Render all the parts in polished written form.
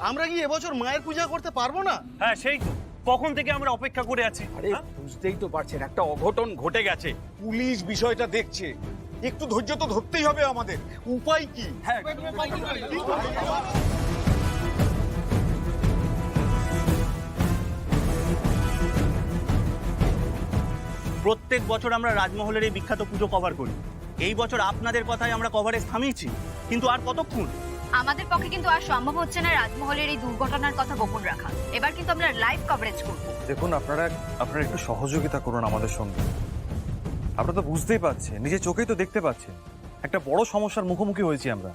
আমরা কি এবছর মায়ের পূজা করতে পারবো না? হ্যাঁ সেই তো, কখন থেকে আমরা অপেক্ষা করে আছি। আরে বুঝতেই তো পারছেন একটা অঘটন ঘটে গেছে, পুলিশ বিষয়টা দেখছে, একটু ধৈর্য তো ধরতেই হবে আমাদের, উপায় কি? হ্যাঁ প্রত্যেক বছর আমরা রাজমহলের এই বিখ্যাত পুজো কভার করি। এই বছর আপনাদের কথায় আমরা কভারেজ থামিয়েছি, কিন্তু আর কতক্ষণ? আমাদের পক্ষে কিন্তু আর সম্ভব হচ্ছে না রাজমহলের এই দুর্ঘটনার কথা গোপন রাখা। এবার কিন্তু আমরা লাইভ কভারেজ করব। দেখুন, আপনারা একটু সহযোগিতা করুন আমাদের সঙ্গে। আপনারা তো বুঝতেই পারছেন, নিজের চোখেই তো দেখতে পাচ্ছেন একটা বড় সমস্যার মুখোমুখি হয়েছি আমরা।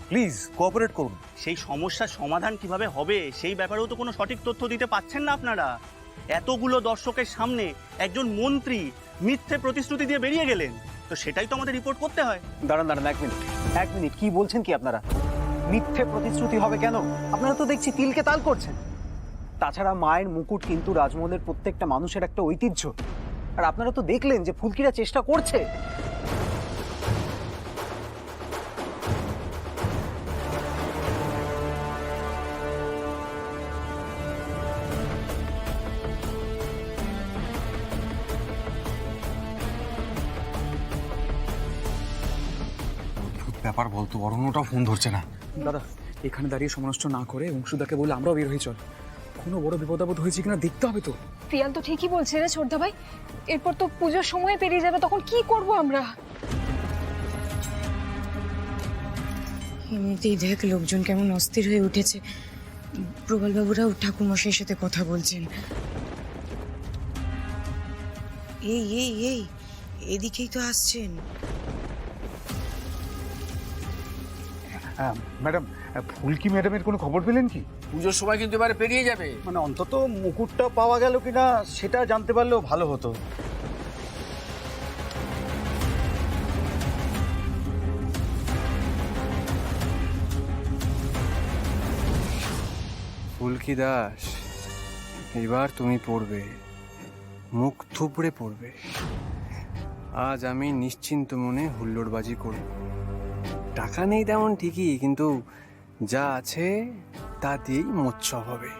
প্লিজ কোঅপারেট করুন। সেই সমস্যার সমাধান কিভাবে হবে সেই ব্যাপারেও তো কোনো সঠিক তথ্য দিতে পাচ্ছেন না আপনারা। এতগুলো দর্শকের সামনে একজন মন্ত্রী মিথ্যে প্রতিশ্রুতি দিয়ে বেরিয়ে গেলেন, তো সেটাই তো আমাদের রিপোর্ট করতে হয়। দাঁড়ান এক মিনিট কি বলছেন কি আপনারা? মিথ্যে প্রতিশ্রুতি হবে কেন? আপনারা তো দেখছি তিলকে তাল করছেন। তাছাড়া মায়ের মুকুট কিন্তু রাজমহলের প্রত্যেকটা মানুষের একটা ঐতিহ্য, আর আপনারা তো দেখলেন যে ফুলকিরা চেষ্টা করছে। ব্যাপার বলতো, অরণ্যটাও ফোন ধরছে না। দাদা এখানে দাঁড়িয়ে সমালোচনা না করে অংশুদাকে বলে আমরাও বের হয়ে চল। কোনো বড় বিপদ আপদ হয়েছে কিনা দেখতে হবে তো। প্রিয়ান তো ঠিকই বলছে রে ছোটদা ভাই, এরপর তো পুজোর সময় পেরিয়ে যাবে, তখন কি করব আমরা? এমনিতেই দেখ লোকজন কেমন অস্থির হয়ে উঠেছে। প্রবলবাবুরাও ঠাকুরমশাইয়ের সাথে কথা বলছেন। এই এই এই এদিকেই তো আসছেন। ম্যাডাম, ফুলকি ম্যাডামের কোনো খবর পেলেন কি? পুজোর সময় কিন্তু এবারে পেরিয়ে যাবে। মানে অন্তত মুকুটটা পাওয়া গেল কিনা সেটা জানতে পারলেও ভালো হতো। ফুলকি দাস, এবার তুমি পড়বে, মুখ থুবড়ে পড়বে। আজ আমি নিশ্চিন্ত মনে হুল্লোড়বাজি করব। টাকা নেই তেমন ঠিকই, কিন্তু যা আছে তা দিয়েই মোৎসব হবে।